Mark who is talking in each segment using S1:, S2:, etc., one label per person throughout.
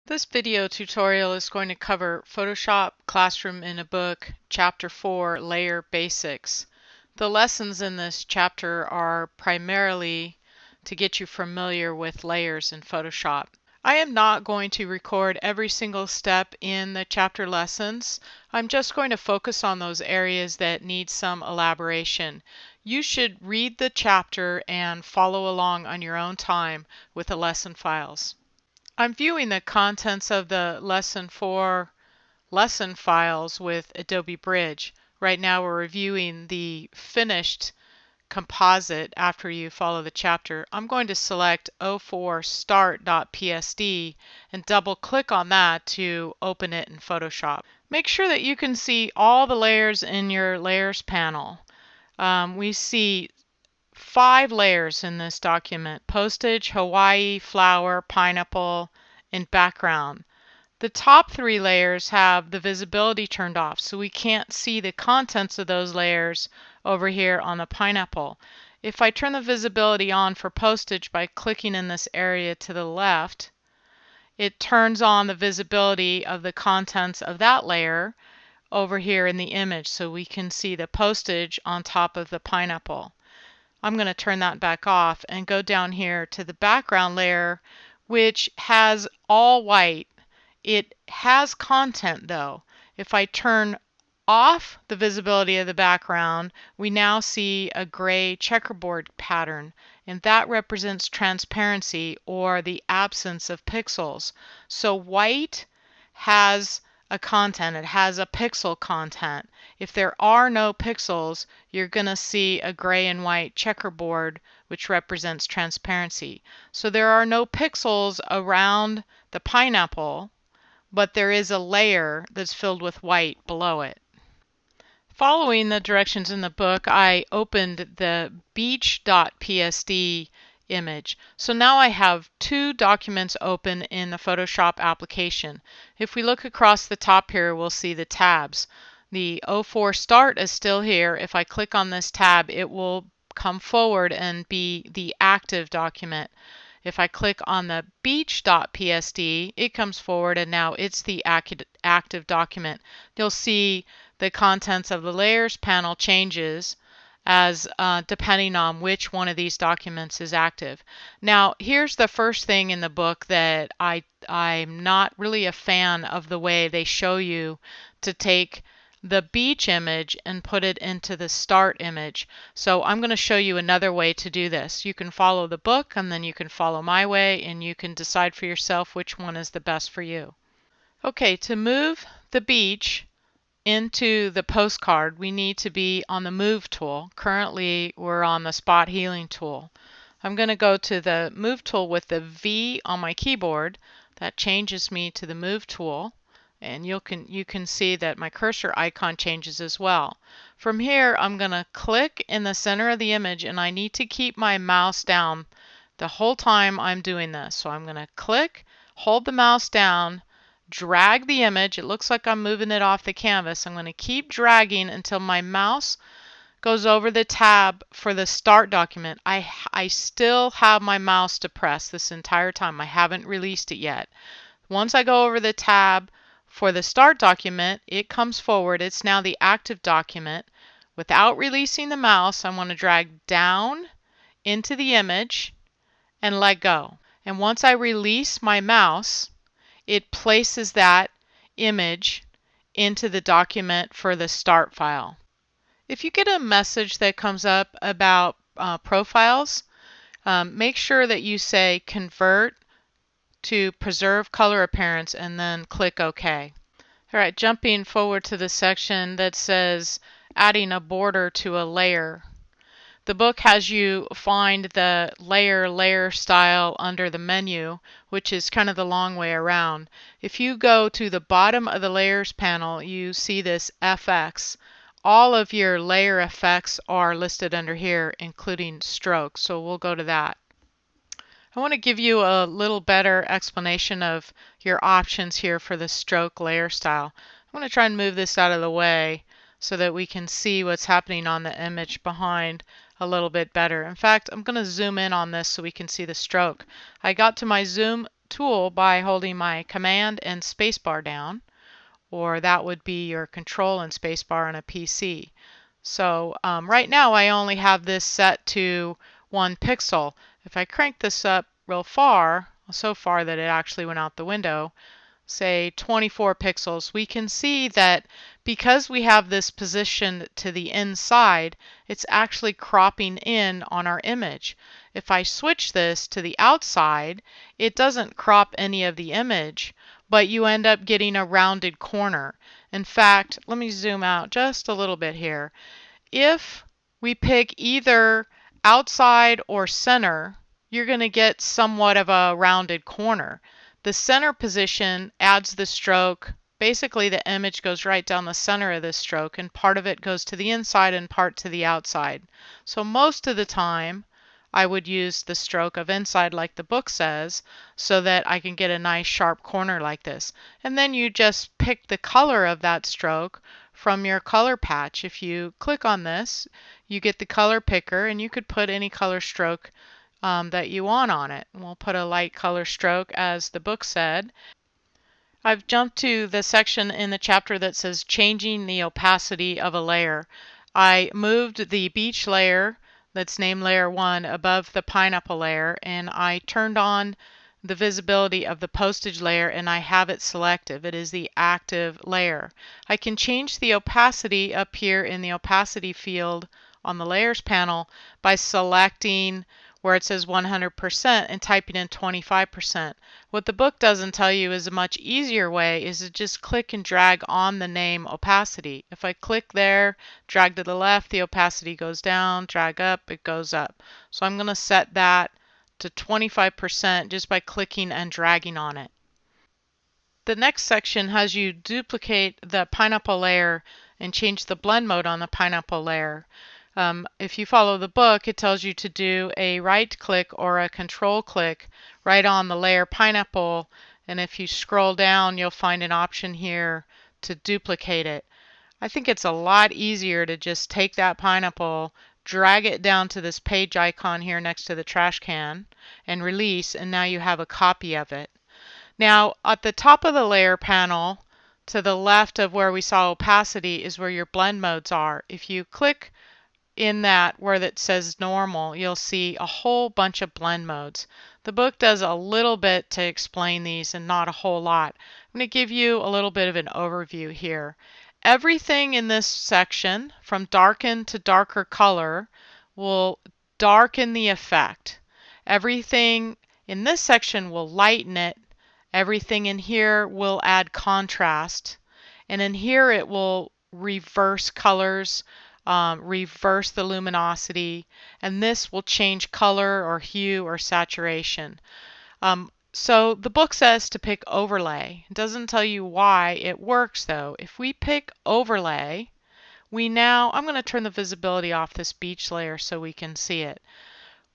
S1: This video tutorial is going to cover Photoshop Classroom in a Book, Chapter 4, Layer Basics. The lessons in this chapter are primarily to get you familiar with layers in Photoshop. I am not going to record every single step in the chapter lessons. I'm just going to focus on those areas that need some elaboration. You should read the chapter and follow along on your own time with the lesson files. I'm viewing the contents of the Lesson 4 lesson files with Adobe Bridge. Right now we're reviewing the finished composite after you follow the chapter. I'm going to select 04 start.psd and double click on that to open it in Photoshop. Make sure that you can see all the layers in your layers panel. We see 5 layers in this document: postage, Hawaii, flower, pineapple, and background. The top 3 layers have the visibility turned off, so we can't see the contents of those layers over here on the pineapple. If I turn the visibility on for postage by clicking in this area to the left, it turns on the visibility of the contents of that layer over here in the image, so we can see the postage on top of the pineapple. I'm going to turn that back off and go down here to the background layer, which has all white. It has content though. If I turn off the visibility of the background, we now see a gray checkerboard pattern, and that represents transparency or the absence of pixels. So white has a content, it has a pixel content. If there are no pixels, you're going to see a gray and white checkerboard, which represents transparency. So there are no pixels around the pineapple, but there is a layer that's filled with white below it. Following the directions in the book, I opened the beach.psd image. So now I have 2 documents open in the Photoshop application. If we look across the top here, we'll see the tabs. The 04 start is still here. If I click on this tab, it will come forward and be the active document. If I click on the beach.psd, it comes forward and now it's the active document. You'll see the contents of the layers panel changes as depending on which one of these documents is active. Now here's the first thing in the book that I'm not really a fan of, the way they show you to take the beach image and put it into the start image. So I'm going to show you another way to do this. You can follow the book and then you can follow my way, and you can decide for yourself which one is the best for you. Okay, to move the beach into the postcard, we need to be on the Move tool. Currently, we're on the Spot Healing tool. I'm going to go to the Move tool with the V on my keyboard. That changes me to the Move tool, and you can see that my cursor icon changes as well. From here, I'm going to click in the center of the image, and I need to keep my mouse down the whole time I'm doing this. So I'm going to click, hold the mouse down, drag the image. It looks like I'm moving it off the canvas. I'm going to keep dragging until my mouse goes over the tab for the start document. I still have my mouse depressed this entire time. I haven't released it yet. Once I go over the tab for the start document, it comes forward. It's now the active document. Without releasing the mouse, I want to drag down into the image and let go. And once I release my mouse, it places that image into the document for the start file. If you get a message that comes up about profiles, make sure that you say convert to preserve color appearance and then click OK. All right, jumping forward to the section that says adding a border to a layer. The book has you find the layer style under the menu, which is kind of the long way around. If you go to the bottom of the layers panel, you see this FX. All of your layer effects are listed under here, including stroke, so we'll go to that. I want to give you a little better explanation of your options here for the stroke layer style. I'm going to try and move this out of the way so that we can see what's happening on the image behind a little bit better. In fact, I'm going to zoom in on this so we can see the stroke. I got to my zoom tool by holding my Command and spacebar down, or that would be your Control and spacebar on a PC. So right now I only have this set to 1 pixel. If I crank this up real far, so far that it actually went out the window, say 24 pixels, we can see that because we have this positioned to the inside, it's actually cropping in on our image. If I switch this to the outside, it doesn't crop any of the image, but you end up getting a rounded corner. In fact, let me zoom out just a little bit here. If we pick either outside or center, you're going to get somewhat of a rounded corner. The center position adds the stroke. Basically, the image goes right down the center of this stroke, and part of it goes to the inside and part to the outside. So most of the time, I would use the stroke of inside like the book says, so that I can get a nice sharp corner like this. And then you just pick the color of that stroke from your color patch. If you click on this, you get the color picker, and you could put any color stroke that you want on it. We'll put a light color stroke as the book said. I've jumped to the section in the chapter that says changing the opacity of a layer. I moved the beach layer that's named layer 1 above the pineapple layer, and I turned on the visibility of the postage layer, and I have it selected. It is the active layer. I can change the opacity up here in the opacity field on the layers panel by selecting where it says 100% and typing in 25%. What the book doesn't tell you is a much easier way is to just click and drag on the name opacity. If I click there, drag to the left, the opacity goes down, drag up, it goes up. So I'm going to set that to 25% just by clicking and dragging on it. The next section has you duplicate the pineapple layer and change the blend mode on the pineapple layer. If you follow the book, it tells you to do a right click or a control click right on the layer pineapple, and if you scroll down you'll find an option here to duplicate it. I think it's a lot easier to just take that pineapple, drag it down to this page icon here next to the trash can, and release, and now you have a copy of it. Now at the top of the layer panel to the left of where we saw opacity is where your blend modes are. If you click in that where that says normal, you'll see a whole bunch of blend modes. The book does a little bit to explain these and not a whole lot. I'm going to give you a little bit of an overview here. Everything in this section, from darken to darker color, will darken the effect. Everything in this section will lighten it. Everything in here will add contrast. And in here it will reverse colors, reverse the luminosity, and this will change color or hue or saturation. So the book says to pick overlay. It doesn't tell you why it works though. If we pick overlay, I'm going to turn the visibility off this beach layer so we can see it.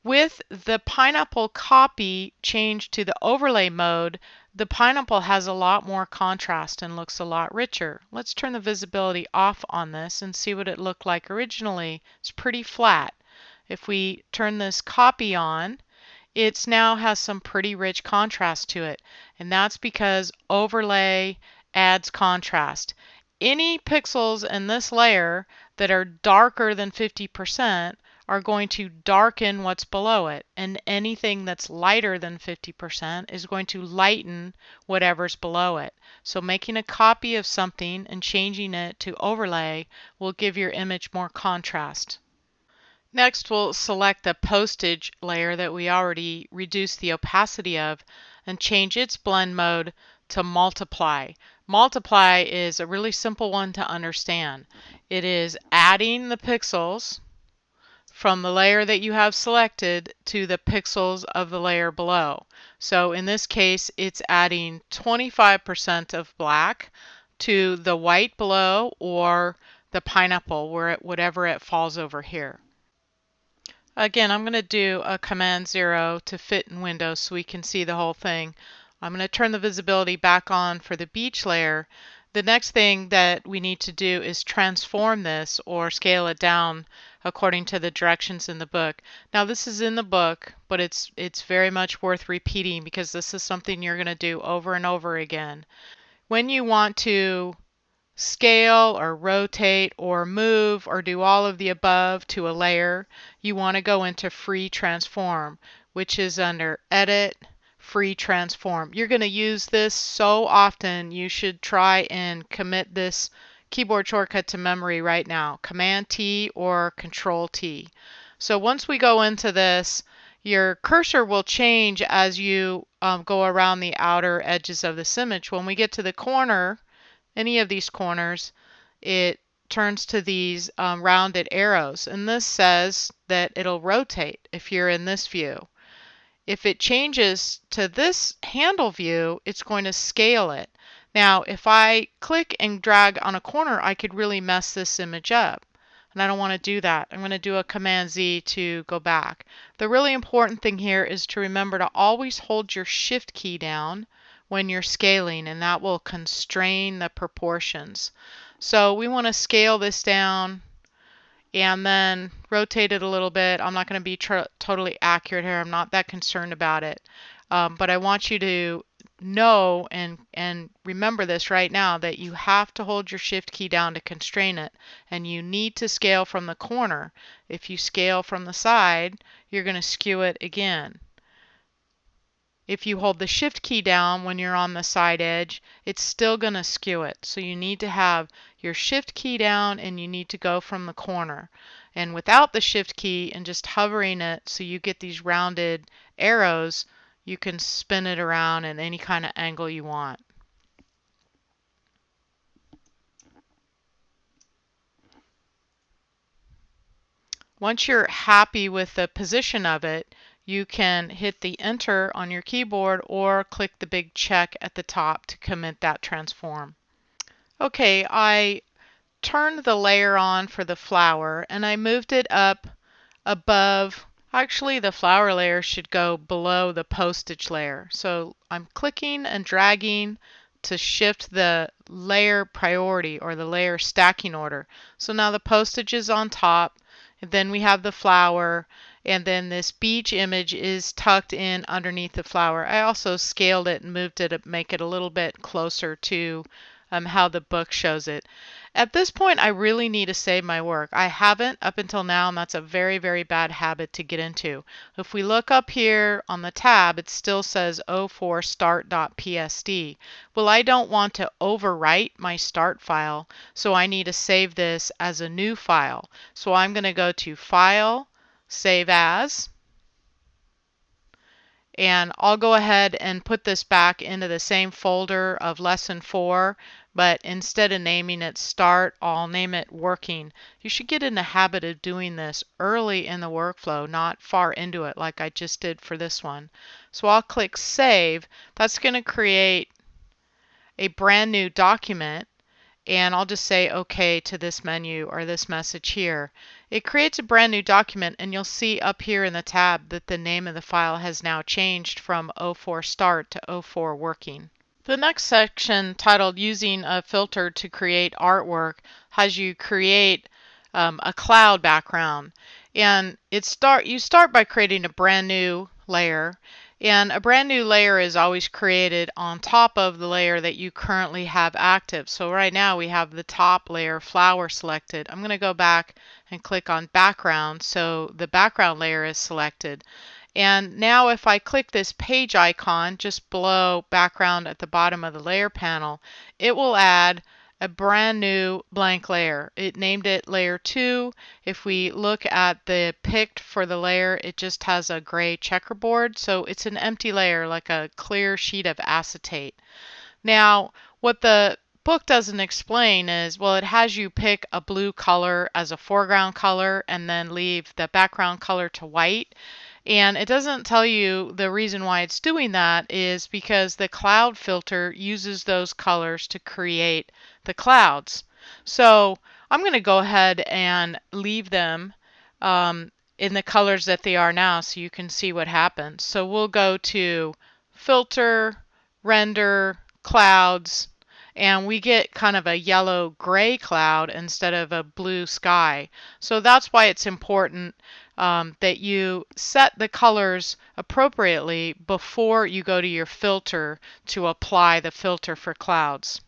S1: With the pineapple copy changed to the overlay mode, the pineapple has a lot more contrast and looks a lot richer. Let's turn the visibility off on this and see what it looked like originally. It's pretty flat. If we turn this copy on, it now has some pretty rich contrast to it, and that's because overlay adds contrast. Any pixels in this layer that are darker than 50% are going to darken what's below it, and anything that's lighter than 50% is going to lighten whatever's below it. So making a copy of something and changing it to overlay will give your image more contrast. Next, we'll select the postage layer that we already reduced the opacity of and change its blend mode to multiply. Multiply is a really simple one to understand. It is adding the pixels from the layer that you have selected to the pixels of the layer below. So in this case, it's adding 25% of black to the white below or the pineapple, whatever it falls over here. Again, I'm going to do a Command 0 to fit in Windows so we can see the whole thing. I'm going to turn the visibility back on for the beach layer. the next thing that we need to do is transform this or scale it down according to the directions in the book. Now this is in the book, but it's very much worth repeating because this is something you're going to do over and over again. When you want to scale or rotate or move or do all of the above to a layer, you want to go into Free Transform, which is under Edit, Free Transform. You're going to use this so often, you should try and commit this keyboard shortcut to memory right now. Command T or Control T. So once we go into this, your cursor will change as you go around the outer edges of this image. When we get to the corner, any of these corners, it turns to these rounded arrows, and this says that it'll rotate if you're in this view. If it changes to this handle view, it's going to scale it. Now if I click and drag on a corner, I could really mess this image up, and I don't want to do that. I'm going to do a Command Z to go back. The really important thing here is to remember to always hold your Shift key down when you're scaling, and that will constrain the proportions. So we want to scale this down and then rotate it a little bit. I'm not going to be totally accurate here. I'm not that concerned about it. But I want you to know and remember this right now, that you have to hold your Shift key down to constrain it, and you need to scale from the corner. If you scale from the side, you're going to skew it again. If you hold the Shift key down when you're on the side edge, it's still going to skew it. So you need to have your Shift key down and you need to go from the corner. And without the Shift key and just hovering it so you get these rounded arrows, you can spin it around at any kind of angle you want. Once you're happy with the position of it, you can hit the Enter on your keyboard or click the big check at the top to commit that transform. Okay, I turned the layer on for the flower and I moved it up above. Actually, the flower layer should go below the postage layer. So I'm clicking and dragging to shift the layer priority or the layer stacking order. So now the postage is on top, and then we have the flower, and then this beach image is tucked in underneath the flower. I also scaled it and moved it to make it a little bit closer to how the book shows it. At this point, I really need to save my work. I haven't up until now, and that's a very, very bad habit to get into. If we look up here on the tab, it still says 04 start.psd. Well, I don't want to overwrite my start file, so I need to save this as a new file. So I'm going to go to File, Save As, and I'll go ahead and put this back into the same folder of lesson 4, but instead of naming it Start, I'll name it Working. You should get in the habit of doing this early in the workflow, not far into it like I just did for this one. So I'll click Save. That's going to create a brand new document, and I'll just say OK to this menu or this message here. It creates a brand new document, and you'll see up here in the tab that the name of the file has now changed from 04 Start to 04 Working. The next section, titled Using a Filter to Create Artwork, has you create a cloud background. And you start by creating a brand new layer. And a brand new layer is always created on top of the layer that you currently have active. So right now we have the top layer, flower, selected. I'm going to go back and click on background so the background layer is selected. And now if I click this page icon just below background at the bottom of the layer panel, it will add a brand new blank layer. It named it layer 2. If we look at the picked for the layer, it just has a gray checkerboard, so it's an empty layer, like a clear sheet of acetate. Now what the book doesn't explain is, well, it has you pick a blue color as a foreground color and then leave the background color to white. And it doesn't tell you the reason why it's doing that is because the cloud filter uses those colors to create the clouds. So I'm going to go ahead and leave them in the colors that they are now so you can see what happens. So we'll go to Filter, Render, Clouds, and we get kind of a yellow gray cloud instead of a blue sky. So that's why it's important that you set the colors appropriately before you go to your filter to apply the filter for clouds.